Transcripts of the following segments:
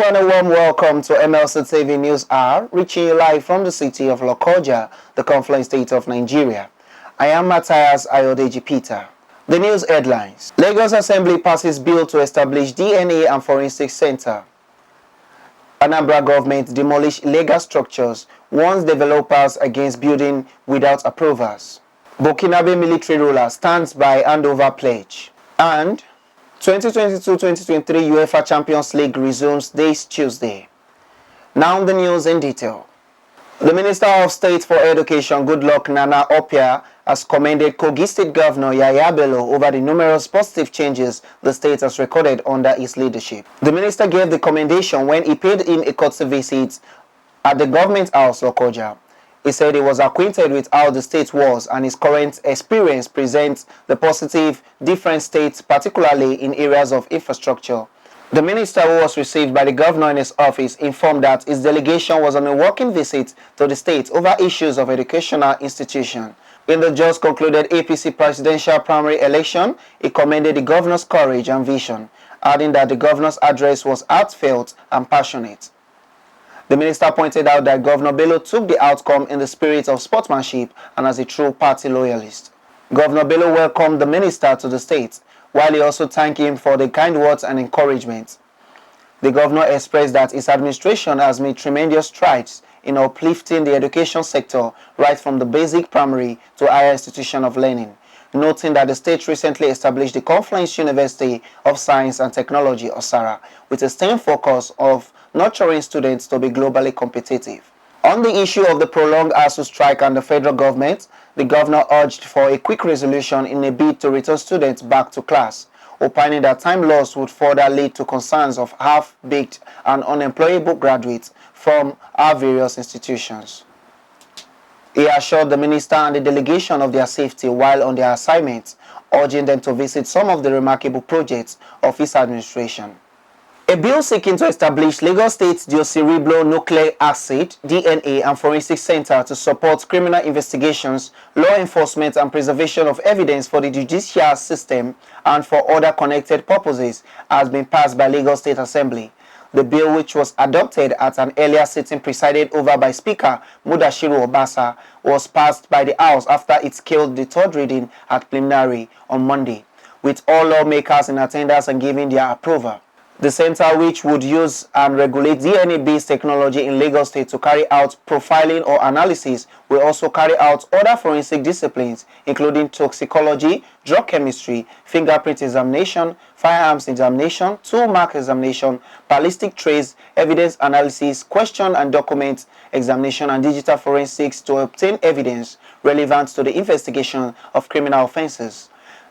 and a warm welcome to MLC TV News Hour, reaching you live from the city of Lokoja, the confluent state of Nigeria. I am Matthias Ayodeji Peter. The news headlines. Lagos Assembly passes bill to establish DNA and Forensic Center. ANAMBRA government demolish legal structures, warns developers against building without approvals. BURKINABE military ruler stands by handover pledge. And 2022-2023 EUFA Champions League resumes this Tuesday. Now the news in detail. The Minister of State for Education, Goodluck Nana Opia, has commended Kogi State Governor Yaya Bello over the numerous positive changes the state has recorded under his leadership. The minister gave the commendation when he paid him a courtesy visit at the government house, Lokoja. He said he was acquainted with how the state was and his current experience presents the positive different states, particularly in areas of infrastructure. The minister, who was received by the governor in his office, informed that his delegation was on a working visit to the state over issues of educational institution. In the just concluded APC presidential primary election, he commended the governor's courage and vision, adding that the governor's address was heartfelt and passionate. The minister pointed out that Governor Bello took the outcome in the spirit of sportsmanship and as a true party loyalist. Governor Bello welcomed the minister to the state, while he also thanked him for the kind words and encouragement. The governor expressed that his administration has made tremendous strides in uplifting the education sector right from the basic primary to higher institution of learning, noting that the state recently established the Confluence University of Science and Technology, OSARA, with a STEM focus of nurturing students to be globally competitive. On the issue of the prolonged ASU strike and the federal government, the governor urged for a quick resolution in a bid to return students back to class, opining that time lost would further lead to concerns of half-baked and unemployable graduates from our various institutions. He assured the minister and the delegation of their safety while on their assignments, urging them to visit some of the remarkable projects of his administration. A bill seeking to establish Lagos State deoxyribonucleic acid, DNA, and Forensic Center to support criminal investigations, law enforcement, and preservation of evidence for the judicial system and for other connected purposes has been passed by Lagos State Assembly. The bill, which was adopted at an earlier sitting presided over by Speaker Mudashiru Obasa, was passed by the House after it scaled the third reading at plenary on Monday, with all lawmakers in attendance and giving their approval. The center, which would use and regulate DNA-based technology in Lagos State to carry out profiling or analysis, will also carry out other forensic disciplines, including toxicology, drug chemistry, fingerprint examination, firearms examination, tool mark examination, ballistic trace, evidence analysis, question and document examination, and digital forensics to obtain evidence relevant to the investigation of criminal offenses.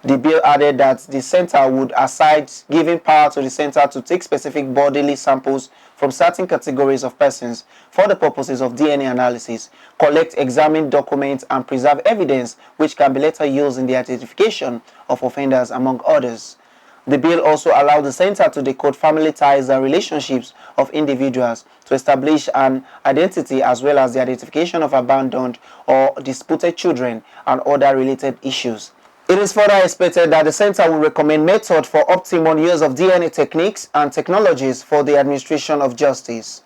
The bill added that the center would, aside giving power to the center to take specific bodily samples from certain categories of persons for the purposes of DNA analysis, collect, examine documents, and preserve evidence which can be later used in the identification of offenders, among others. The bill also allowed the center to decode family ties and relationships of individuals, to establish an identity as well as the identification of abandoned or disputed children and other related issues. It is further expected that the center will recommend methods for optimum use of DNA techniques and technologies for the administration of justice.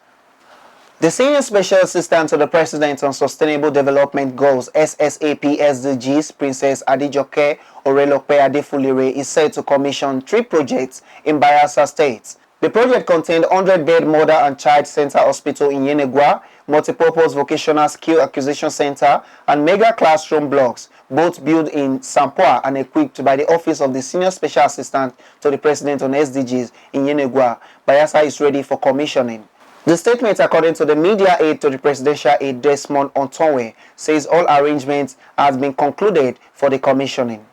The Senior Special Assistant to the President on Sustainable Development Goals (SSAP SDGs), Princess Adijoke Orelope Adefulire, is said to commission 3 projects in Bayelsa State. The project contained 100-bed mother and child center hospital in Yenegua, multipurpose vocational skill acquisition center, and mega classroom blocks, both built in Sampoa and equipped by the Office of the Senior Special Assistant to the President on SDGs in Yenegua. Bayelsa is ready for commissioning. The statement, according to the media aide to the presidential aide Desmond Ontonwe, says all arrangements have been concluded for the commissioning.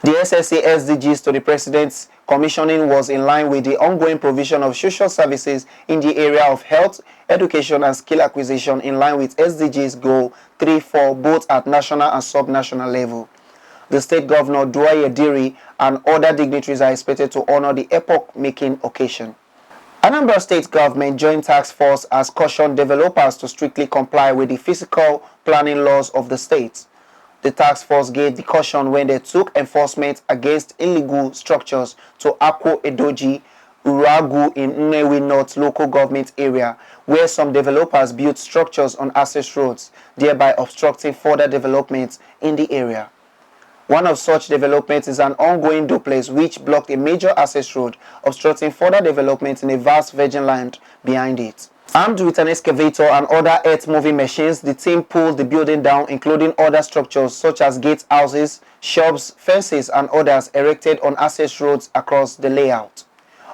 The SSA SDGs to the President's commissioning was in line with the ongoing provision of social services in the area of health, education, and skill acquisition in line with SDGs Goal 3-4, both at national and sub-national level. The state governor, Duaye Diri, and other dignitaries are expected to honor the epoch-making occasion. Anambra State Government Joint Task Force has cautioned developers to strictly comply with the physical planning laws of the state. The task force gave the caution when they took enforcement against illegal structures to Akwo Edoji, Uragu in Nnewi North local government area, where some developers built structures on access roads, thereby obstructing further development in the area. One of such developments is an ongoing duplex which blocked a major access road, obstructing further development in a vast virgin land behind it. Armed with an excavator and other earth-moving machines, the team pulled the building down, including other structures such as gate houses, shops, fences, and others erected on access roads across the layout.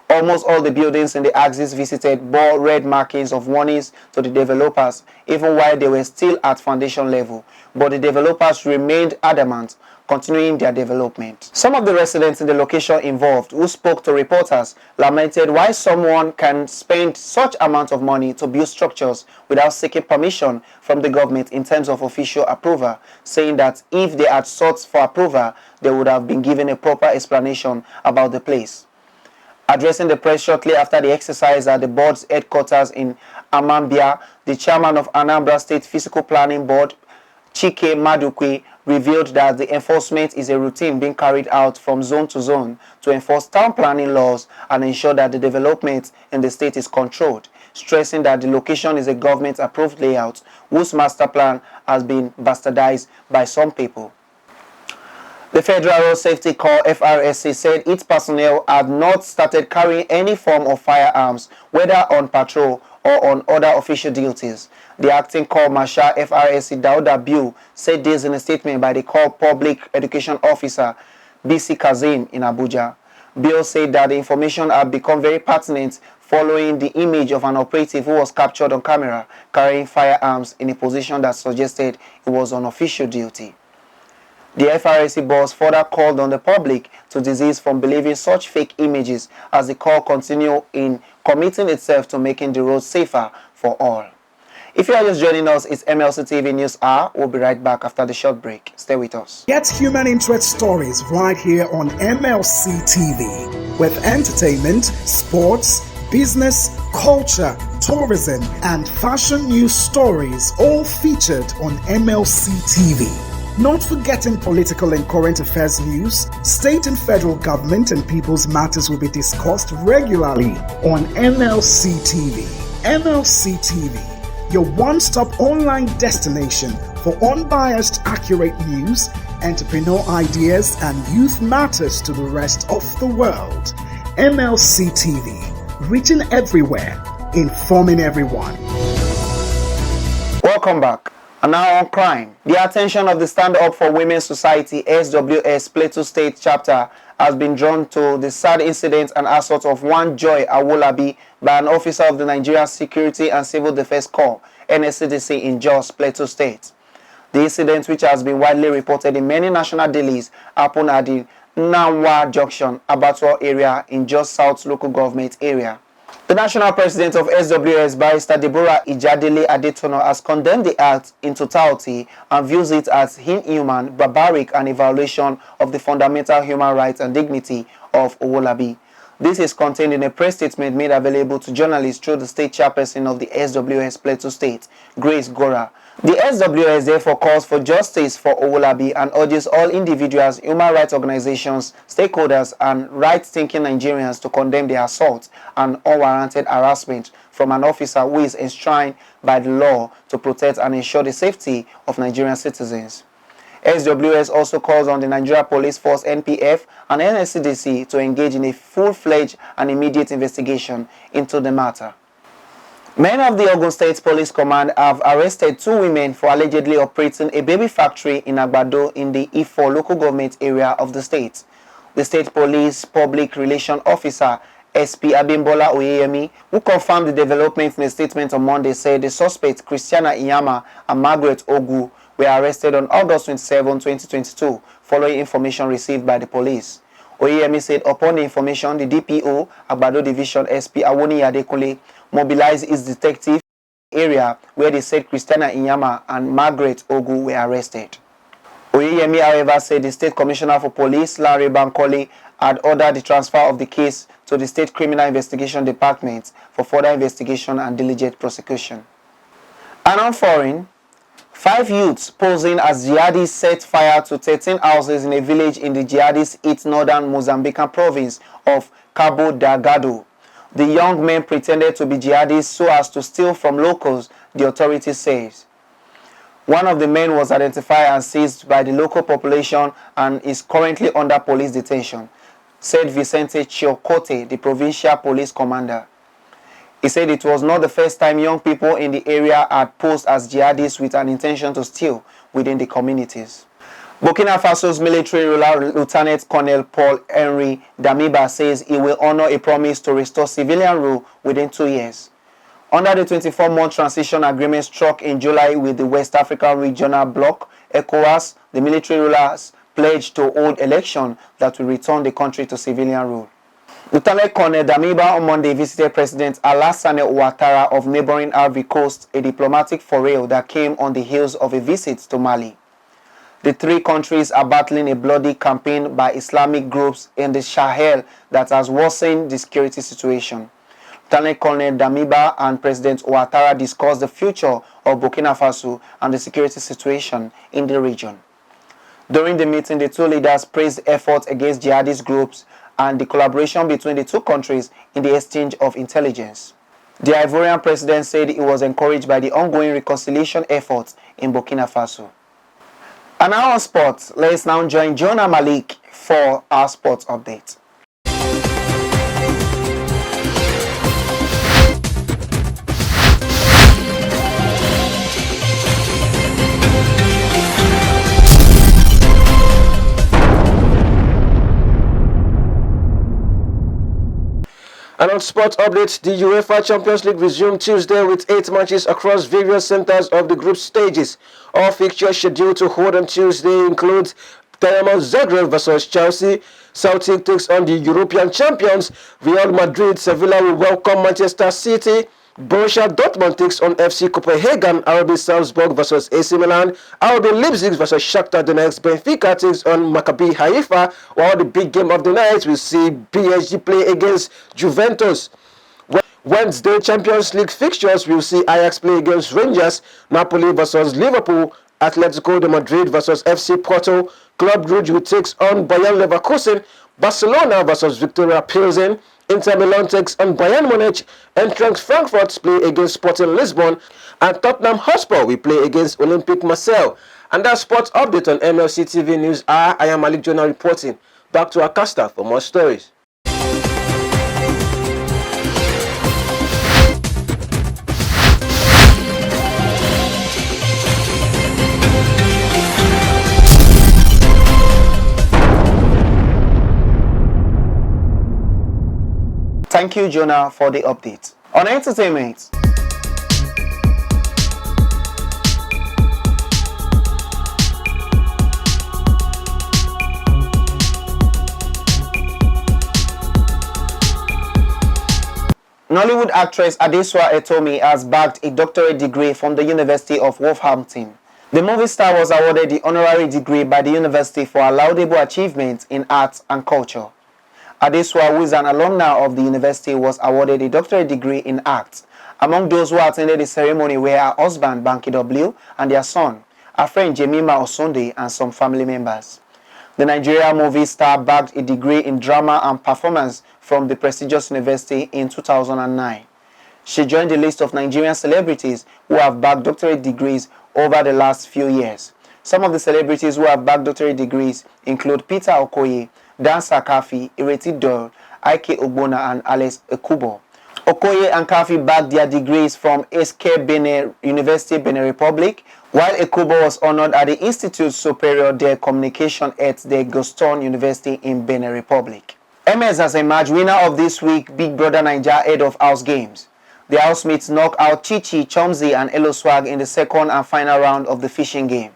Almost all the buildings in the axis visited bore red markings of warnings to the developers, even while they were still at foundation level, but the developers remained adamant, continuing their development. Some of the residents in the location involved, who spoke to reporters, lamented why someone can spend such amount of money to build structures without seeking permission from the government in terms of official approval, saying that if they had sought for approval, they would have been given a proper explanation about the place. Addressing the press shortly after the exercise at the board's headquarters in ANAMBRA, the chairman of ANAMBRA State Physical Planning Board, Chike Madukwe, revealed that the enforcement is a routine being carried out from zone to zone to enforce town planning laws and ensure that the development in the state is controlled, stressing that the location is a government-approved layout whose master plan has been bastardized by some people. The Federal Road Safety Corps (FRSC) said its personnel had not started carrying any form of firearms, whether on patrol or on other official duties. The acting Corps Marshal FRSC Dauda Biu said this in a statement by the Corps Public Education Officer BC Kazim in Abuja. Biu said that the information had become very pertinent following the image of an operative who was captured on camera carrying firearms in a position that suggested he was on official duty. The FRSC boss further called on the public to desist from believing such fake images as the Corps continue in committing itself to making the roads safer for all. If you are just joining us, it's MLC TV News Hour. We'll be right back after the short break. Stay with us. Get human interest stories right here on MLC TV with entertainment, sports, business, culture, tourism, and fashion news stories all featured on MLC TV. Not forgetting political and current affairs news, state and federal government and people's matters will be discussed regularly on MLC TV. MLC TV, your one-stop online destination for unbiased, accurate news, entrepreneur ideas, and youth matters to the rest of the world. MLC TV, reaching everywhere, informing everyone. Welcome back. And now on crime. The attention of the Stand Up for Women Society SWS Plateau State chapter has been drawn to the sad incident and assault of one Joy Awolabi by an officer of the Nigerian Security and Civil Defense Corps (NSCDC) in Jos, Plateau State. The incident, which has been widely reported in many national dailies, happened at the Nanwa Junction, Abattoir area in Jos South local government area. The national president of SWS, Barrister Deborah Ijadele Adetono, has condemned the act in totality and views it as inhuman, barbaric, and a violation of the fundamental human rights and dignity of Owolabi. This is contained in a press statement made available to journalists through the state chairperson of the SWS Plateau State, Grace Gora. The SWS therefore calls for justice for Owolabi and urges all individuals, human rights organizations, stakeholders, and right-thinking Nigerians to condemn the assault and unwarranted harassment from an officer who is enshrined by the law to protect and ensure the safety of Nigerian citizens. SWS also calls on the Nigeria Police Force (NPF) and NSCDC to engage in a full-fledged and immediate investigation into the matter. Men of the Ogun State Police Command have arrested 2 women for allegedly operating a baby factory in Agbado in the EUFA local government area of the state. The State Police Public Relations Officer SP Abimbola Oyeyemi, who confirmed the development in a statement on Monday, said the suspects Christiana Iyama and Margaret Ogu were arrested on August 27, 2022, following information received by the police. Oyeyemi said upon the information, the DPO, Agbado Division SP Awoni Adekunle, mobilized its detective area where they said Christiana Iyama and Margaret Ogu were arrested. Oyeyemi, however, said the State Commissioner for Police, Larry Bankole, had ordered the transfer of the case to the State Criminal Investigation Department for further investigation and diligent prosecution. And on foreign, 5 youths posing as jihadis set fire to 13 houses in a village in the jihadist-hit northern Mozambican province of Cabo Delgado. The young men pretended to be jihadists so as to steal from locals, the authorities says. One of the men was identified and seized by the local population and is currently under police detention, said Vicente Chiocote, the provincial police commander. He said it was not the first time young people in the area had posed as jihadists with an intention to steal within the communities. Burkina Faso's military ruler, Lieutenant Colonel Paul-Henri Damiba, says he will honor a promise to restore civilian rule within 2 years. Under the 24-month transition agreement struck in July with the West African Regional Bloc, ECOWAS, the military rulers pledged to hold elections that will return the country to civilian rule. Lieutenant Colonel Damiba on Monday visited President Alassane Ouattara of neighboring Ivory Coast, a diplomatic foray that came on the heels of a visit to Mali. The three countries are battling a bloody campaign by Islamic groups in the Sahel that has worsened the security situation. Lieutenant Colonel Damiba and President Ouattara discussed the future of Burkina Faso and the security situation in the region. During the meeting, the two leaders praised efforts against jihadist groups and the collaboration between the two countries in the exchange of intelligence. The Ivorian president said he was encouraged by the ongoing reconciliation efforts in Burkina Faso. And now on sports, let's now join Jonah Malik for our sports update. And on sports updates, the UEFA Champions League resumed Tuesday with 8 matches across various centers of the group stages. All fixtures scheduled to hold on Tuesday include Dynamo Zagreb versus Chelsea. Celtic takes on the European champions. Real Madrid, Sevilla will welcome Manchester City. Borussia Dortmund takes on FC Copenhagen. RB Salzburg versus AC Milan. RB Leipzig versus Shakhtar Donetsk. Benfica takes on Maccabi Haifa. While the big game of the night will see PSG play against Juventus. Wednesday Champions League fixtures will see Ajax play against Rangers. Napoli versus Liverpool. Atletico de Madrid versus FC Porto. Club Brugge takes on Bayern Leverkusen. Barcelona versus Victoria Pilsen. Inter Milan takes on Bayern Munich. Eintracht Frankfurt play against Sporting Lisbon. And Tottenham Hotspur will play against Olympique Marseille. And that's sports update on MLC TV News. I am Malik Jonah reporting. Back to our caster for more stories. Thank you, Jonah, for the update. On entertainment, Nollywood actress Adesua Etomi has bagged a doctorate degree from the University of Wolverhampton. The movie star was awarded the honorary degree by the university for her laudable achievements in arts and culture. Adesua, who is an alumna of the university, was awarded a doctorate degree in arts. Among those who attended the ceremony were her husband, Banky W, and their son, her friend Jemima Osunde, and some family members. The Nigerian movie star bagged a degree in drama and performance from the prestigious university in 2009. She joined the list of Nigerian celebrities who have bagged doctorate degrees over the last few years. Some of the celebrities who have bagged doctorate degrees include Peter Okoye, Dancer Kafi, Ireti Dor, Ike Ogbonna, and Alex Ekubo. Okoye and Kafi bagged their degrees from SK Benin University, Benin Republic, while Ekubo was honored at the Institut Superior de Communication at the Gaston University in Benin Republic. MS has emerged winner of this week Big Brother Naija Head of House Games. The housemates knock out Chichi, Chomzi, and Elo Swag in the second and final round of the fishing game.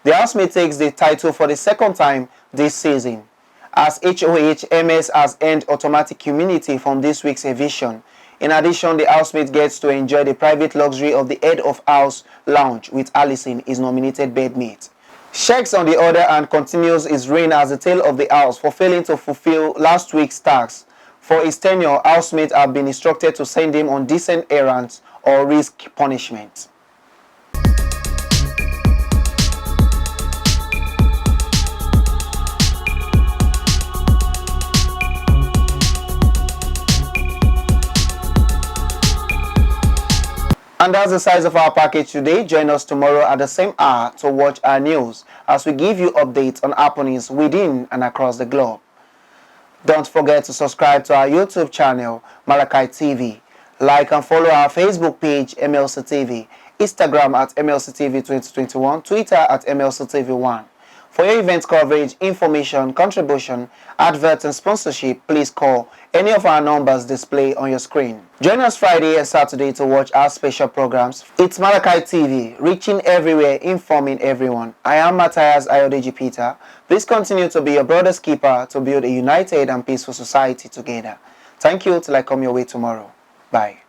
The housemate takes the title for the second time this season. As HOH, MS has earned automatic immunity from this week's eviction. In addition, the housemate gets to enjoy the private luxury of the head of house lounge with Allison, his nominated bedmate. Sheks, on the other hand, continues his reign as the tail of the house for failing to fulfill last week's task. For his tenure, housemates have been instructed to send him on decent errands or risk punishment. And that's the size of our package today. Join us tomorrow at the same hour to watch our news as we give you updates on happenings within and across the globe. Don't forget to subscribe to our YouTube channel, Malachi TV. Like and follow our Facebook page, MLC TV, Instagram at MLC TV 2021, Twitter at MLC TV 1. For your event coverage, information, contribution, adverts and sponsorship, please call any of our numbers displayed on your screen. Join us Friday and Saturday to watch our special programs. It's Malachi TV, reaching everywhere, informing everyone. I am Matthias Ayodeji Peter. Please continue to be your brother's keeper to build a united and peaceful society together. Thank you till I come your way tomorrow. Bye.